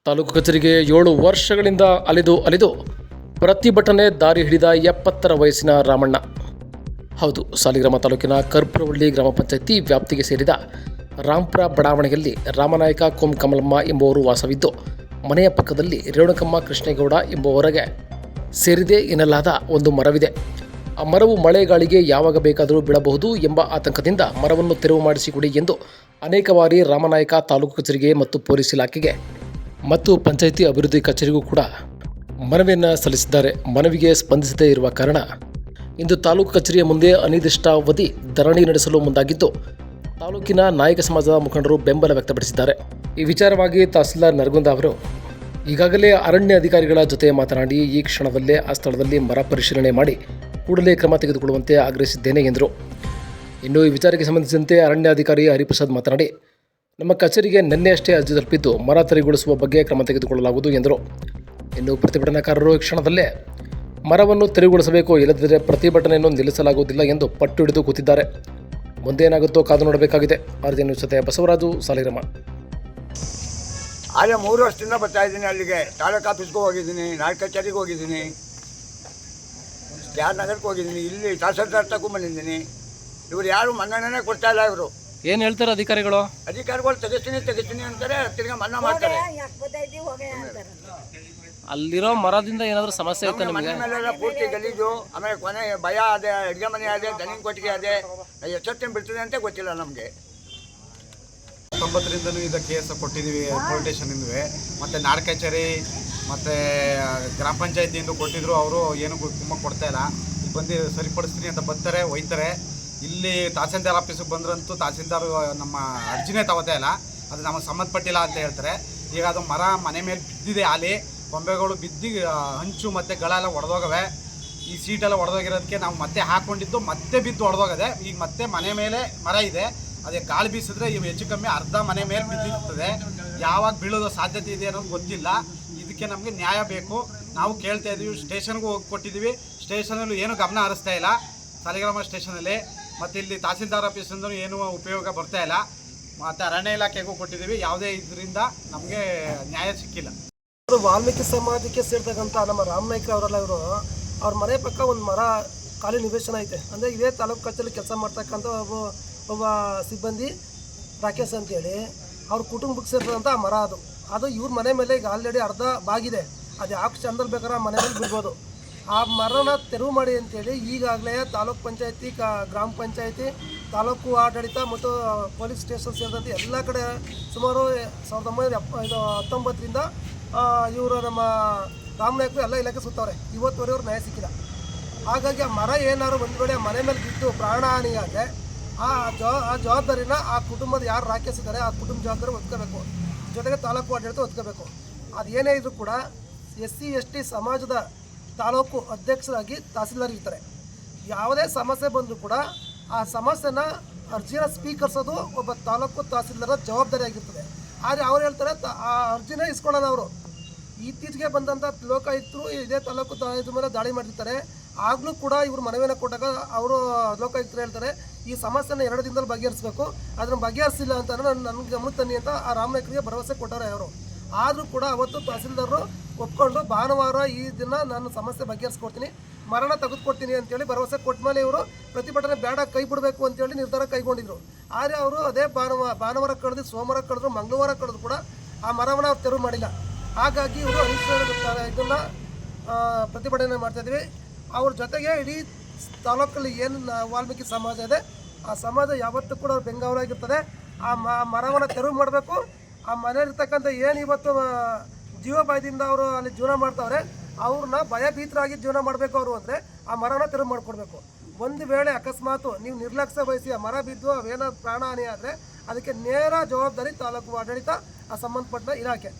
ತಾಲೂಕು ಕಚೇರಿಗೆ 7 ವರ್ಷಗಳಿಂದ ಅಲಿದು ಪ್ರತಿಭಟನೆ ದಾರಿ ಹಿಡಿದ 70ರ ವಯಸ್ಸಿನ ರಾಮಣ್ಣ. ಹೌದು, ಸಾಲಿಗ್ರಾಮ ತಾಲೂಕಿನ ಕರ್ಪುರವಳ್ಳಿ ಗ್ರಾಮ ಪಂಚಾಯಿತಿ ವ್ಯಾಪ್ತಿಗೆ ಸೇರಿದ ರಾಂಪುರ ಬಡಾವಣೆಯಲ್ಲಿ ರಾಮನಾಯಕ ಕೋಂ ಕಮಲಮ್ಮ ಎಂಬುವರು ವಾಸವಿದ್ದು, ಮನೆಯ ಪಕ್ಕದಲ್ಲಿ ರೇಣುಕಮ್ಮ ಕೃಷ್ಣೇಗೌಡ ಎಂಬುವವರಿಗೆ ಸೇರಿದೆ ಎನ್ನಲಾದ ಒಂದು ಮರವಿದೆ. ಆ ಮರವು ಮಳೆಗಾಳಿಗೆ ಯಾವಾಗ ಬೇಕಾದರೂ ಬೀಳಬಹುದು ಎಂಬ ಆತಂಕದಿಂದ ಮರವನ್ನು ತೆರವು ಮಾಡಿಸಿಕೊಡಿ ಎಂದು ಅನೇಕ ಬಾರಿ ರಾಮನಾಯಕ ತಾಲೂಕು ಕಚೇರಿಗೆ ಮತ್ತು ಪೊಲೀಸ್ ಇಲಾಖೆಗೆ ಮತ್ತು ಪಂಚಾಯಿತಿ ಅಭಿವೃದ್ಧಿ ಕಚೇರಿಗೂ ಕೂಡ ಮನವಿಯನ್ನು ಸಲ್ಲಿಸಿದ್ದಾರೆ. ಮನವಿಗೆ ಸ್ಪಂದಿಸದೇ ಇರುವ ಕಾರಣ ಇಂದು ತಾಲೂಕು ಕಚೇರಿಯ ಮುಂದೆ ಅನಿರ್ದಿಷ್ಟಾವಧಿ ಧರಣಿ ನಡೆಸಲು ಮುಂದಾಗಿದ್ದು, ತಾಲೂಕಿನ ನಾಯಕ ಸಮಾಜದ ಮುಖಂಡರು ಬೆಂಬಲ ವ್ಯಕ್ತಪಡಿಸಿದ್ದಾರೆ. ಈ ವಿಚಾರವಾಗಿ ತಹಸೀಲ್ದಾರ್ ನರಗುಂದ ಅವರು ಈಗಾಗಲೇ ಅರಣ್ಯ ಅಧಿಕಾರಿಗಳ ಜೊತೆ ಮಾತನಾಡಿ ಈ ಕ್ಷಣದಲ್ಲೇ ಆ ಸ್ಥಳದಲ್ಲಿ ಮರ ಪರಿಶೀಲನೆ ಮಾಡಿ ಕೂಡಲೇ ಕ್ರಮ ತೆಗೆದುಕೊಳ್ಳುವಂತೆ ಆಗ್ರಹಿಸಿದ್ದೇನೆ ಎಂದರು. ಇನ್ನು ಈ ವಿಚಾರಕ್ಕೆ ಸಂಬಂಧಿಸಿದಂತೆ ಅರಣ್ಯಾಧಿಕಾರಿ ಹರಿಪ್ರಸಾದ್ ಮಾತನಾಡಿ, ನಮ್ಮ ಕಚೇರಿಗೆ ನಿನ್ನೆಯಷ್ಟೇ ಅರ್ಜಿ ತಲುಪಿದ್ದು ಮರ ತೆರವುಗೊಳಿಸುವ ಬಗ್ಗೆ ಕ್ರಮ ತೆಗೆದುಕೊಳ್ಳಲಾಗುವುದು ಎಂದರು. ಇನ್ನು ಪ್ರತಿಭಟನಾಕಾರರು ಈ ಕ್ಷಣದಲ್ಲೇ ಮರವನ್ನು ತೆರವುಗೊಳಿಸಬೇಕು, ಇಲ್ಲದಿದ್ದರೆ ಪ್ರತಿಭಟನೆಯನ್ನು ನಿಲ್ಲಿಸಲಾಗುವುದಿಲ್ಲ ಎಂದು ಪಟ್ಟು ಹಿಡಿದು ಕೂತಿದ್ದಾರೆ. ಮುಂದೇನಾಗುತ್ತೋ ಕಾದು ನೋಡಬೇಕಾಗಿದೆ. ಆರ್ಜಿ ನ್ಯೂಸ್ ಜೊತೆ ಬಸವರಾಜು, ಸಾಲಿಗ್ರಾಮ. ಆದರೆ 3 ವರ್ಷದಿಂದ ಬರ್ತಾ ಇದ್ದೀನಿ. ಅಲ್ಲಿಗೆ ತಾಲೂಕು ಆಫೀಸ್ಗೂ ಹೋಗಿದ್ದೀನಿ, ನಾಯಕ ಕಚೇರಿಗೆ ಹೋಗಿದ್ದೀನಿ, ಯಾರ ನಗರಕ್ಕೆ ಹೋಗಿದ್ದೀನಿ, ಇಲ್ಲಿ ತಹಸೀಲ್ದಾರ್ ತಗೊಂಡು ಬಂದಿದ್ದೀನಿ. ಇವರು ಯಾರು ಮನ್ನಣೆನೇ ಕೊಡ್ತಾ ಇಲ್ಲ. ಇವರು ಏನು ಹೇಳ್ತಾರೆ ಅಧಿಕಾರಿಗಳು ತೆಗಿಸ್ತೀನಿ ಅಂತಾರೆ, ತಿರ್ಗಿ ಮನ್ನಾ ಮಾಡ್ತಾರೆ. ಅಲ್ಲಿರೋ ಮರದಿಂದ ಏನಾದರೂ ಸಮಸ್ಯೆ ಐತೆ ಮನೆ ಮೇಲೆಲ್ಲ ಪೂರ್ತಿ ಗಲೀಜು. ಆಮೇಲೆ ಕೊನೆ ಭಯ ಅದೇ, ಅಡುಗೆ ಮನೆ ಅದೇ, ದನಿಂಗ್ ಕೊಟ್ಟಿಗೆ ಅದೇ. ಎಷ್ಟೊತ್ತಿನ ಬಿಡ್ತದೆ ಅಂತ ಗೊತ್ತಿಲ್ಲ ನಮಗೆ. 19ರಿಂದನೂ ಇದು ಕೇಸ್ ಕೊಟ್ಟಿದ್ದೀವಿ ಪೊಲೀಸ್ ಸ್ಟೇಷನಿಂದ, ಮತ್ತು ನಾಡ ಕಚೇರಿ ಮತ್ತು ಗ್ರಾಮ ಪಂಚಾಯತಿಯಿಂದ ಕೊಟ್ಟಿದ್ರು. ಅವರು ಏನು ಕುಮ್ಮ ಕೊಡ್ತಾ ಇಲ್ಲ. ಇಲ್ಲಿ ಬಂದು ಸರಿಪಡಿಸ್ತೀನಿ ಅಂತ ಬರ್ತಾರೆ, ಒಯ್ತಾರೆ. ಇಲ್ಲಿ ತಹಸೀಲ್ದಾರ್ ಆಫೀಸಿಗೆ ಬಂದ್ರಂತೂ ತಹಸೀಲ್ದಾರ್ ನಮ್ಮ ಅರ್ಜಿನೇ ತಗೋತಾ ಇಲ್ಲ, ಅದು ನಮಗೆ ಸಂಬಂಧಪಟ್ಟಿಲ್ಲ ಅಂತ ಹೇಳ್ತಾರೆ. ಈಗ ಅದು ಮರ ಮನೆ ಮೇಲೆ ಬಿದ್ದಿದೆ, ಆಲಿ ಕೊಂಬೆಗಳು ಬಿದ್ದು ಹಂಚು ಮತ್ತು ಗಳೆಲ್ಲ ಒಡೆದೋಗವೆ. ಈ ಸೀಟೆಲ್ಲ ಒಡೆದೋಗಿರೋದಕ್ಕೆ ನಾವು ಮತ್ತೆ ಹಾಕ್ಕೊಂಡಿದ್ದು ಮತ್ತೆ ಬಿದ್ದು ಒಡೆದೋಗದೆ. ಈಗ ಮತ್ತೆ ಮನೆ ಮೇಲೆ ಮರ ಇದೆ, ಅದೇ ಗಾಳಿ ಬೀಸಿದ್ರೆ ಇವು ಹೆಚ್ಚು ಕಮ್ಮಿ ಅರ್ಧ ಮನೆ ಮೇಲೆ ಬಿದ್ದಿರ್ತದೆ. ಯಾವಾಗ ಬೀಳೋದು ಸಾಧ್ಯತೆ ಇದೆ ಅನ್ನೋದು ಗೊತ್ತಿಲ್ಲ. ಇದಕ್ಕೆ ನಮಗೆ ನ್ಯಾಯ ಬೇಕು. ನಾವು ಕೇಳ್ತಾ ಇದ್ದೀವಿ, ಸ್ಟೇಷನ್ಗೂ ಹೋಗಿ ಕೊಟ್ಟಿದ್ದೀವಿ. ಸ್ಟೇಷನಲ್ಲಿ ಏನೂ ಗಮನ ಹರಿಸ್ತಾ ಇಲ್ಲ, ಸಾಲಿಗ್ರಾಮ ಸ್ಟೇಷನಲ್ಲಿ. ಮತ್ತು ಇಲ್ಲಿ ತಹಸೀಲ್ದಾರ್ ಆಫೀಸಿಂದ ಏನೂ ಉಪಯೋಗ ಬರ್ತಾ ಇಲ್ಲ. ಮತ್ತು ಅರಣ್ಯ ಇಲಾಖೆಗೂ ಕೊಟ್ಟಿದ್ದೀವಿ. ಯಾವುದೇ ಇದರಿಂದ ನಮಗೆ ನ್ಯಾಯ ಸಿಕ್ಕಿಲ್ಲ. ವಾಲ್ಮೀಕಿ ಸಮಾಜಕ್ಕೆ ಸೇರ್ತಕ್ಕಂಥ ನಮ್ಮ ರಾಮನಾಯ್ಕ ಅವರೆಲ್ಲ ಇವರು, ಅವ್ರ ಮನೆ ಪಕ್ಕ ಒಂದು ಮರ ಖಾಲಿ ನಿವೇಶನ ಐತೆ. ಅಂದರೆ ಇದೇ ತಾಲೂಕು ಕಚೇರಿ ಕೆಲಸ ಮಾಡ್ತಕ್ಕಂಥ ಒಬ್ಬ ಸಿಬ್ಬಂದಿ ರಾಕೇಶ್ ಅಂತೇಳಿ ಅವ್ರ ಕುಟುಂಬಕ್ಕೆ ಸೇರ್ತಕ್ಕಂಥ ಮರ ಅದು ಇವ್ರ ಮನೆ ಮೇಲೆ ಈಗ ಆಲ್ರೆಡಿ ಅರ್ಧ ಬಾಗಿದೆ. ಅದು ಯಾಕೆ ಚಂದಲ್ಲಿ ಬೇಕಾದ್ರೆ ಮನೆ ಮೇಲೆ ಬಿಡ್ಬೋದು. ಆ ಮರನ ತೆರವು ಮಾಡಿ ಅಂತೇಳಿ ಈಗಾಗಲೇ ತಾಲೂಕು ಪಂಚಾಯತಿ, ಗ್ರಾಮ ಪಂಚಾಯತಿ, ತಾಲೂಕು ಆಡಳಿತ ಮತ್ತು ಪೊಲೀಸ್ ಸ್ಟೇಷನ್ ಸೇರಿದಂತೆ ಎಲ್ಲ ಕಡೆ ಸುಮಾರು 1919ರಿಂದ ಇವರು ನಮ್ಮ ರಾಮನಾಯ್ಕರು ಎಲ್ಲ ಇಲಾಖೆ ಸುತ್ತವ್ರೆ. ಇವತ್ತುವರೆಗೆ ಅವ್ರು ನ್ಯಾಯ ಸಿಕ್ಕಿಲ್ಲ. ಹಾಗಾಗಿ ಆ ಮರ ಏನಾದ್ರು ಒಂದು ವೇಳೆ ಮನೆ ಮೇಲೆ ಬಿದ್ದು ಪ್ರಾಣ ಹಾನಿಯಾದರೆ ಆ ಜವಾಬ್ದಾರಿನ ಆ ಕುಟುಂಬದ ಯಾರು ರಾಕೇಶಿದ್ದಾರೆ ಆ ಕುಟುಂಬ ಜವಾಬ್ದಾರಿ ಹೊತ್ಕೋಬೇಕು. ಜೊತೆಗೆ ತಾಲೂಕು ಆಡಳಿತ ಹೊತ್ಕೋಬೇಕು. ಅದು ಏನೇ ಇದ್ರೂ ಕೂಡ SC ST ಸಮಾಜದ ತಾಲೂಕು ಅಧ್ಯಕ್ಷರಾಗಿ ತಹಸೀಲ್ದಾರ್ ಇರ್ತಾರೆ. ಯಾವುದೇ ಸಮಸ್ಯೆ ಬಂದರೂ ಕೂಡ ಆ ಸಮಸ್ಯೆನ ಅರ್ಜಿನ ಸ್ವೀಕರಿಸೋದು ಒಬ್ಬ ತಾಲೂಕು ತಹಸೀಲ್ದಾರ ಜವಾಬ್ದಾರಿಯಾಗಿರ್ತದೆ. ಆದರೆ ಅವ್ರು ಹೇಳ್ತಾರೆ ಆ ಅರ್ಜಿನೇ ಇಸ್ಕೊಳ್ಳೋಣ. ಅವರು ಇತ್ತೀಚೆಗೆ ಬಂದಂಥ ಲೋಕಾಯುಕ್ತರು ಇದೇ ತಾಲೂಕು ಇದ್ರ ಮೇಲೆ ದಾಳಿ ಮಾಡಿರ್ತಾರೆ. ಆಗಲೂ ಕೂಡ ಇವರು ಮನವಿಯನ್ನು ಕೊಟ್ಟಾಗ ಅವರು ಲೋಕಾಯುಕ್ತರು ಹೇಳ್ತಾರೆ ಈ ಸಮಸ್ಯೆನ 2 ದಿನದಲ್ಲಿ ಬಗೆಹರಿಸಬೇಕು, ಅದನ್ನು ಬಗೆಹರಿಸಿಲ್ಲ ಅಂತ ನನಗೆ ಗಮನಕ್ಕೆ ತನ್ನಿ ಅಂತ ಆ ರಾಮನಾಯ್ಕರಿಗೆ ಭರವಸೆ ಕೊಟ್ಟಾರೆ ಅವರು. ಆದರೂ ಕೂಡ ಅವತ್ತು ತಹಸೀಲ್ದಾರರು ಒಪ್ಕೊಂಡು ಭಾನುವಾರ ಈ ದಿನ ನಾನು ಸಮಸ್ಯೆ ಬಗೆಹರಿಸ್ಕೊಡ್ತೀನಿ, ಮರಣ ತೆಗೆದುಕೊಡ್ತೀನಿ ಅಂತೇಳಿ ಭರವಸೆ ಕೊಟ್ಟ ಮೇಲೆ ಇವರು ಪ್ರತಿಭಟನೆ ಬೇಡ, ಕೈ ಬಿಡಬೇಕು ಅಂತೇಳಿ ನಿರ್ಧಾರ ಕೈಗೊಂಡಿದ್ರು. ಆದರೆ ಅವರು ಅದೇ ಭಾನುವಾರ ಕಳೆದು, ಸೋಮವಾರ ಕಳೆದ್ರು, ಮಂಗಳವಾರ ಕಳೆದು ಕೂಡ ಆ ಮರವನ್ನು ಅವ್ರು ತೆರವು ಮಾಡಿಲ್ಲ. ಹಾಗಾಗಿ ಇವರು ಇದನ್ನು ಪ್ರತಿಭಟನೆ ಮಾಡ್ತಾಯಿದ್ವಿ. ಅವ್ರ ಜೊತೆಗೆ ಇಡೀ ತಾಲೂಕಲ್ಲಿ ಏನು ವಾಲ್ಮೀಕಿ ಸಮಾಜ ಇದೆ ಆ ಸಮಾಜ ಯಾವತ್ತೂ ಕೂಡ ಅವ್ರು ಬೆಂಗಾವಲಾಗಿರ್ತದೆ. ಆ ಮರವನ್ನು ತೆರವು ಮಾಡಬೇಕು. ಆ ಮನೆಯಲ್ಲಿರ್ತಕ್ಕಂಥ ಏನು ಇವತ್ತು ಜೀವಭಯದಿಂದ ಅವರು ಅಲ್ಲಿ ಜೀವನ ಮಾಡ್ತಾವ್ರೆ ಅವ್ರನ್ನ ಭಯಭೀತರಾಗಿ ಜೀವನ ಮಾಡಬೇಕು ಅವರು ಅಂದರೆ ಆ ಮರನ ತೆರವು ಮಾಡಿಕೊಡ್ಬೇಕು. ಒಂದು ವೇಳೆ ಅಕಸ್ಮಾತ್ ನೀವು ನಿರ್ಲಕ್ಷ್ಯ ವಹಿಸಿ ಆ ಮರ ಬಿದ್ದು ಅವೇನೋ ಪ್ರಾಣ ಹಾನಿ ಆದರೆ ಅದಕ್ಕೆ ನೇರ ಜವಾಬ್ದಾರಿ ತಾಲೂಕು ಆಡಳಿತ, ಆ ಸಂಬಂಧಪಟ್ಟ ಇಲಾಖೆ.